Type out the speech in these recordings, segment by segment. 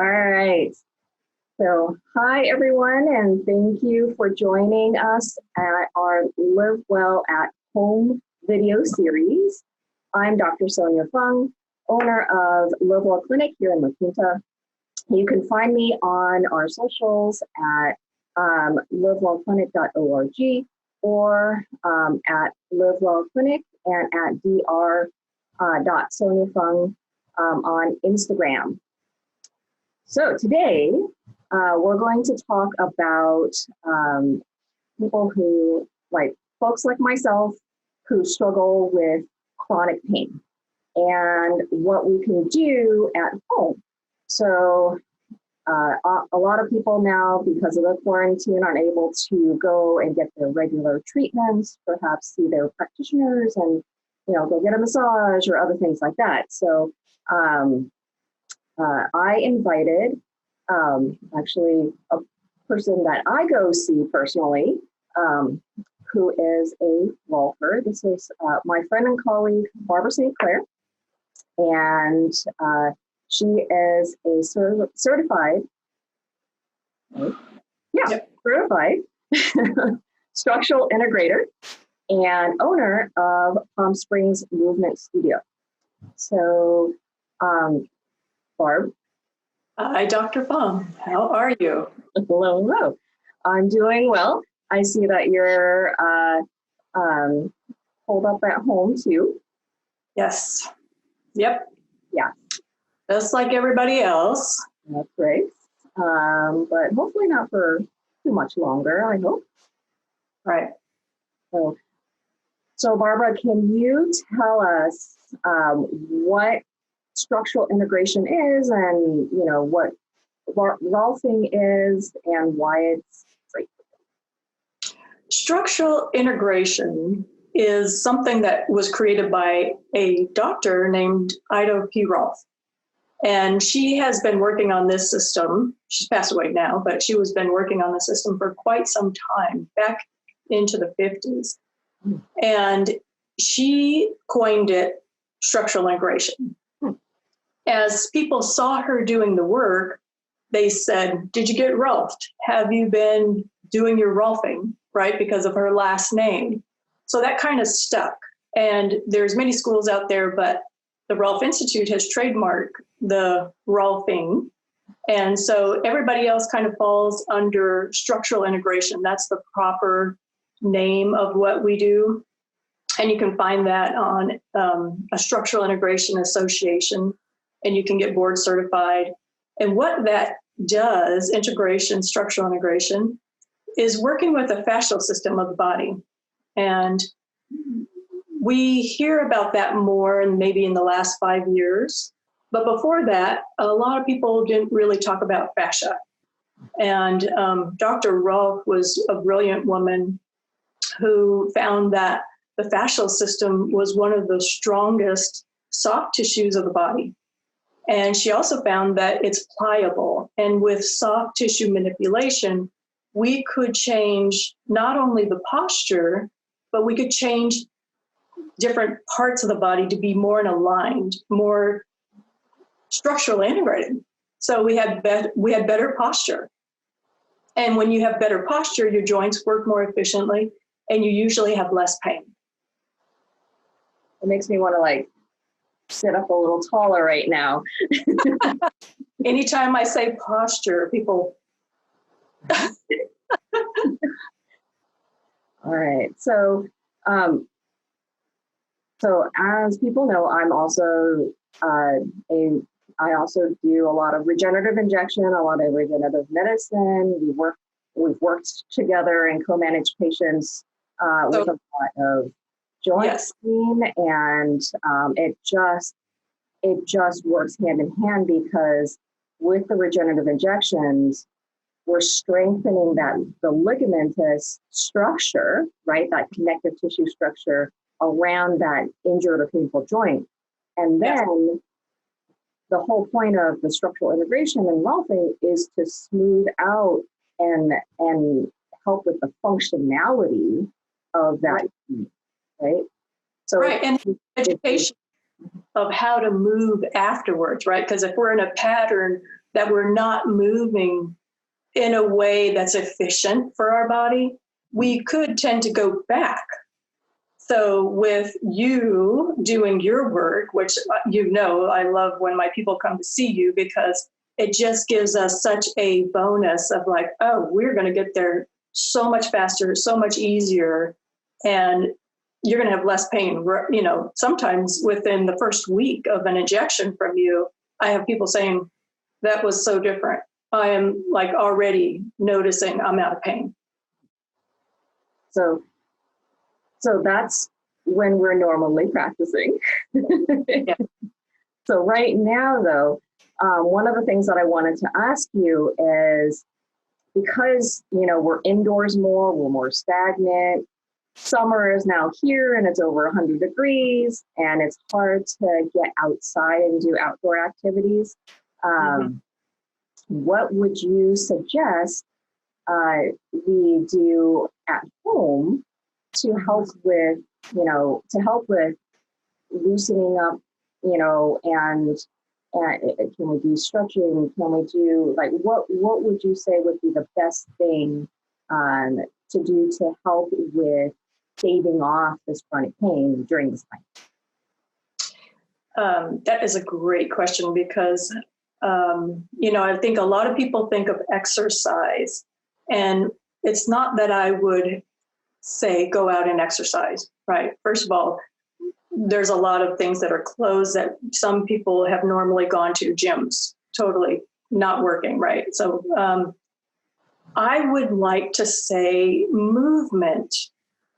All right. So, hi everyone, and thank you for joining us at our Live Well at Home video series. I'm Dr. Sonja Fung, owner of Live Well Clinic here in La Quinta. You can find me on our socials at livewellclinic.org or at Live Well Clinic and at dr.soniafung on Instagram. So today, we're going to talk about people who, like folks like myself, who struggle with chronic pain and what we can do at home. So a lot of people now, because of the quarantine, aren't able to go and get their regular treatments, perhaps see their practitioners and, go get a massage or other things like that. So I invited actually a person that I go see personally, who is a rolfer. This is my friend and colleague, Barbara St. Clair, and she is a certified structural integrator and owner of Palm Springs Movement Studio. So, Barb. Hi, Dr. Fung. How are you? Hello, hello. I'm doing well. I see that you're holed up at home too. Yes. Yep. Yeah. Just like everybody else. That's great. But hopefully not for too much longer, I hope. Right. So Barbara, can you tell us what structural integration is and, what rolfing is and why it's great? Structural integration is something that was created by a doctor named Ida P. Rolf. And she has been working on this system. She's passed away now, but she has been working on the system for quite some time, back into the 50s. And she coined it structural integration. As people saw her doing the work, they said, "Did you get rolfed? Have you been doing your rolfing?" Right? Because of her last name. So that kind of stuck. And there's many schools out there, but the Rolf Institute has trademarked the rolfing. And so everybody else kind of falls under structural integration. That's the proper name of what we do. And you can find that on a structural integration association, and you can get board certified. And what that does, integration, structural integration, is working with the fascial system of the body. And we hear about that more and maybe in the last 5 years. But before that, a lot of people didn't really talk about fascia. And Dr. Rolf was a brilliant woman who found that the fascial system was one of the strongest soft tissues of the body. And she also found that it's pliable. And with soft tissue manipulation, we could change not only the posture, but we could change different parts of the body to be more aligned, more structurally integrated. So we had better posture. And when you have better posture, your joints work more efficiently, and you usually have less pain. It makes me want to sit up a little taller right now. Anytime I say posture, people. All right. So as people know, I'm also I also do a lot of regenerative injection, a lot of regenerative medicine. We've worked together and co-managed patients with a lot of joint pain, and it just works hand in hand, because with the regenerative injections, we're strengthening the ligamentous structure, right? That connective tissue structure around that injured or painful joint. And then the whole point of the structural integration and rolfing is to smooth out and help with the functionality of that, right? So and education of how to move afterwards, right? Because if we're in a pattern that we're not moving in a way that's efficient for our body, we could tend to go back. So with you doing your work, which I love when my people come to see you, because it just gives us such a bonus of like, oh, we're going to get there so much faster, so much easier, and you're going to have less pain. Sometimes within the first week of an injection from you, I have people saying, that was so different. I am like already noticing I'm out of pain. So that's when we're normally practicing. Yeah. So right now, though, one of the things that I wanted to ask you is, because, we're indoors more, we're more stagnant. Summer is now here and it's over 100 degrees and it's hard to get outside and do outdoor activities. What would you suggest we do at home to help with, loosening up, and can we do stretching? Can we do what would you say would be the best thing to do to help with staving off this chronic pain during this time? That is a great question, because, I think a lot of people think of exercise, and it's not that I would say go out and exercise, right? First of all, there's a lot of things that are closed that some people have normally gone to, gyms, totally not working, right? So I would like to say movement,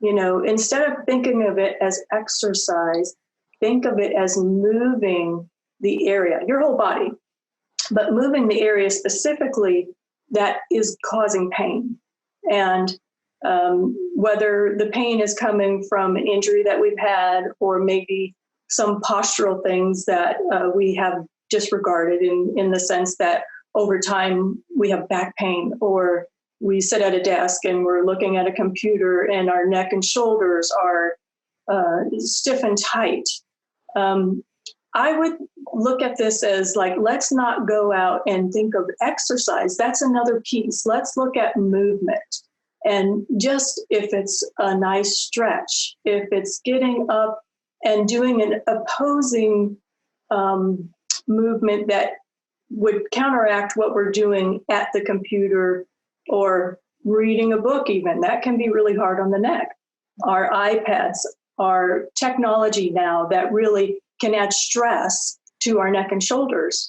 instead of thinking of it as exercise, think of it as moving the area, your whole body, but moving the area specifically that is causing pain. And whether the pain is coming from an injury that we've had, or maybe some postural things that we have disregarded in the sense that over time we have back pain, or we sit at a desk and we're looking at a computer and our neck and shoulders are stiff and tight. I would look at this as like, let's not go out and think of exercise. That's another piece. Let's look at movement. And just if it's a nice stretch, if it's getting up and doing an opposing movement that would counteract what we're doing at the computer, or reading a book even, that can be really hard on the neck. Our iPads are technology now that really can add stress to our neck and shoulders.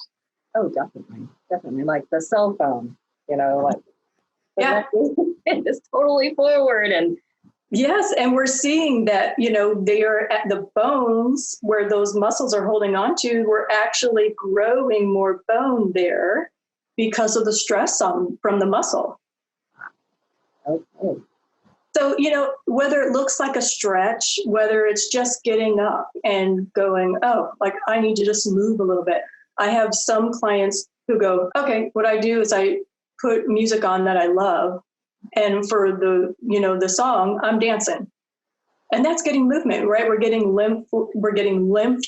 Oh, definitely. Definitely. Like the cell phone, Yeah. It is totally forward. And yes, and we're seeing that, they are at the bones where those muscles are holding on to. We're actually growing more bone there because of the stress from the muscle. okay. So, whether it looks like a stretch, whether it's just getting up and going, oh, like I need to just move a little bit. I have some clients who go, okay, what I do is I put music on that I love. And for the song, I'm dancing. And that's getting movement, right? We're getting lymph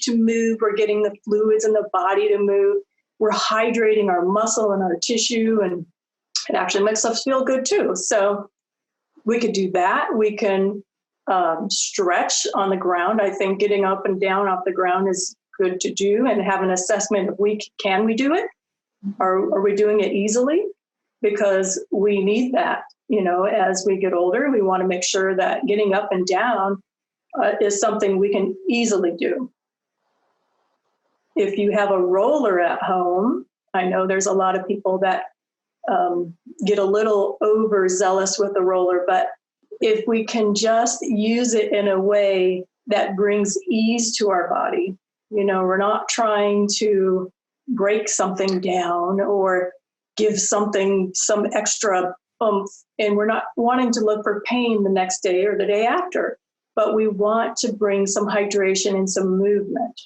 to move. We're getting the fluids in the body to move. We're hydrating our muscle and our tissue, and it actually makes us feel good too. So we could do that. We can stretch on the ground. I think getting up and down off the ground is good to do, and have an assessment of can we do it? Are we doing it easily? Because we need that. As we get older, we want to make sure that getting up and down is something we can easily do. If you have a roller at home, I know there's a lot of people that get a little overzealous with the roller, but if we can just use it in a way that brings ease to our body, we're not trying to break something down or give something some extra oomph, and we're not wanting to look for pain the next day or the day after, but we want to bring some hydration and some movement.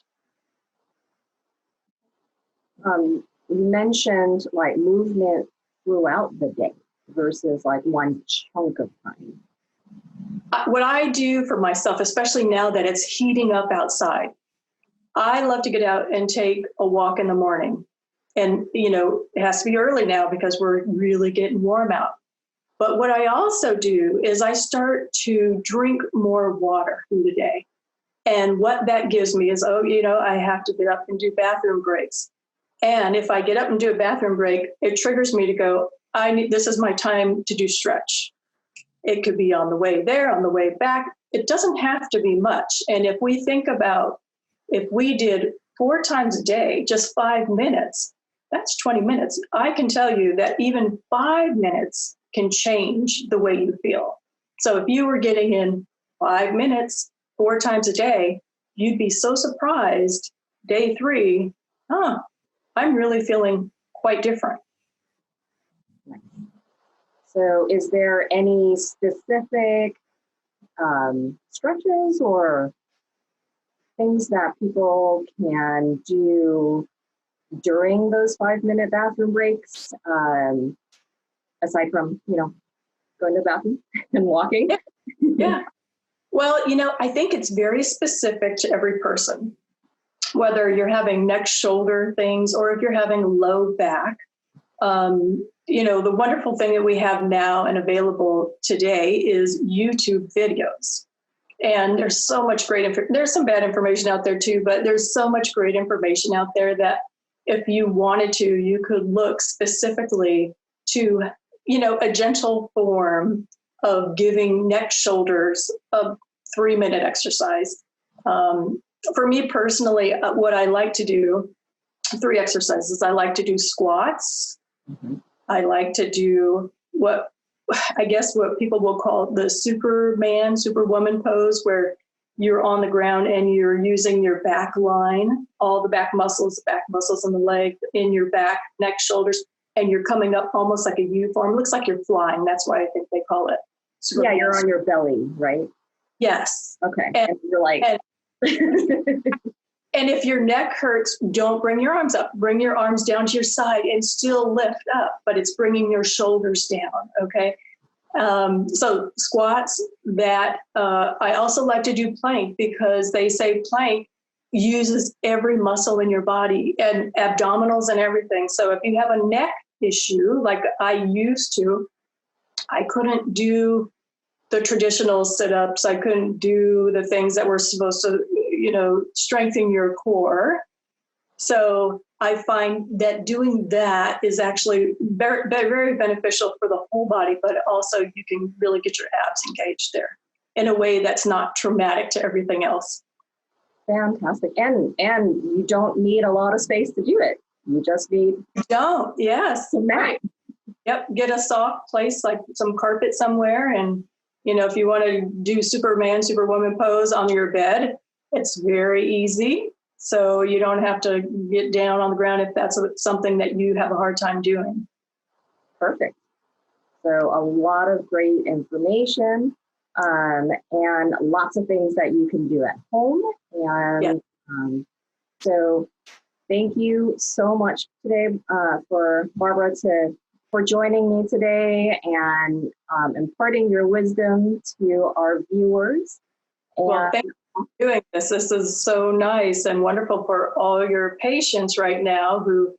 You mentioned like movement throughout the day versus like one chunk of time. What I do for myself, especially now that it's heating up outside, I love to get out and take a walk in the morning. And, it has to be early now because we're really getting warm out. But what I also do is I start to drink more water through the day. And what that gives me is, I have to get up and do bathroom breaks. And if I get up and do a bathroom break, it triggers me to go, this is my time to do stretch. It could be on the way there, on the way back. It doesn't have to be much. And if we think about, if we did 4 times a day, just 5 minutes, that's 20 minutes. I can tell you that even 5 minutes can change the way you feel. So if you were getting in 5 minutes, 4 times a day, you'd be so surprised day 3, I'm really feeling quite different. So is there any specific stretches or things that people can do during those 5-minute bathroom breaks, aside from, going to the bathroom and walking? Yeah. Well, I think it's very specific to every person, whether you're having neck, shoulder things, or if you're having low back. The wonderful thing that we have now and available today is YouTube videos. And there's so much there's some bad information out there too, but there's so much great information out there that if you wanted to, you could look specifically to, a gentle form of giving neck, shoulders a 3-minute exercise. For me personally, what I like to do, 3 exercises. I like to do squats. Mm-hmm. I like to do what people will call the superwoman pose, where you're on the ground and you're using your back line, all the back muscles in the leg, in your back, neck, shoulders, and you're coming up almost like a U form. It looks like you're flying. That's why I think they call it Superman. Yeah, you're on your belly, right? Yes. Okay. And you're like... And if your neck hurts, don't bring your arms up. Bring your arms down to your side and still lift up, but it's bringing your shoulders down, okay? So squats, that I also like to do plank, because they say plank uses every muscle in your body and abdominals and everything. So if you have a neck issue, like I used to, I couldn't do the traditional sit-ups. I couldn't do the things that were supposed to, strengthen your core. So I find that doing that is actually very, very beneficial for the whole body, but also you can really get your abs engaged there in a way that's not traumatic to everything else. Fantastic. And you don't need a lot of space to do it. You just need... You don't, yes. Right. Yep, get a soft place, like some carpet somewhere. And, if you want to do superwoman pose on your bed, it's very easy. So you don't have to get down on the ground if that's something that you have a hard time doing. Perfect. So a lot of great information, and lots of things that you can do at home. And so thank you so much today for Barbara for joining me today and imparting your wisdom to our viewers. Well, thank you for doing this. This is so nice and wonderful for all your patients right now who,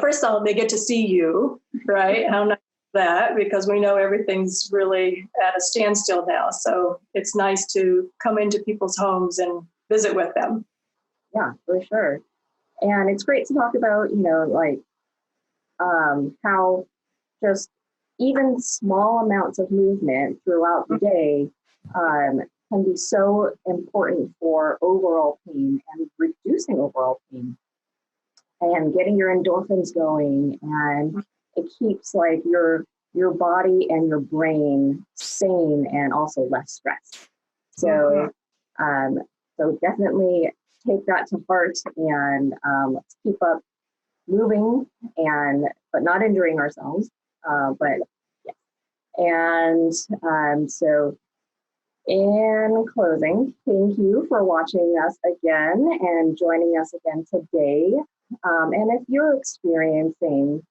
first of all, they get to see you, right? How nice is that? Because we know everything's really at a standstill now. So it's nice to come into people's homes and visit with them. Yeah, for sure. And it's great to talk about, how just even small amounts of movement throughout the day can be so important for overall pain and reducing overall pain and getting your endorphins going. And it keeps your body and your brain sane and also less stressed. So, so definitely take that to heart, and let's keep up moving but not injuring ourselves. So in closing, thank you for watching us again and joining us again today. And if you're experiencing,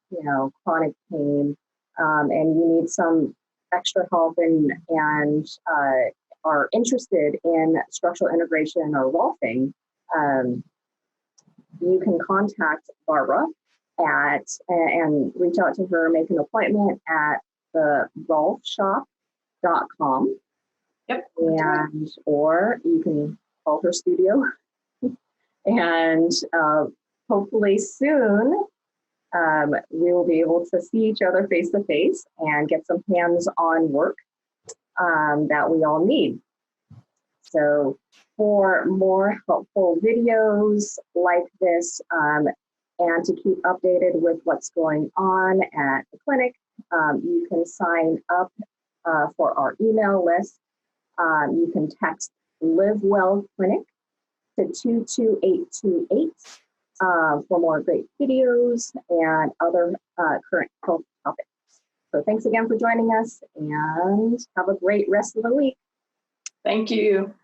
chronic pain, and you need some extra help and are interested in structural integration or rolfing, you can contact Barbara and reach out to her, make an appointment at the golfshop.com. Yep. And, or you can call her studio. And hopefully soon we will be able to see each other face to face and get some hands-on work that we all need. So for more helpful videos like this and to keep updated with what's going on at the clinic, you can sign up for our email list. You can text Live Well Clinic to 22828 for more great videos and other current health topics. So thanks again for joining us and have a great rest of the week. Thank you.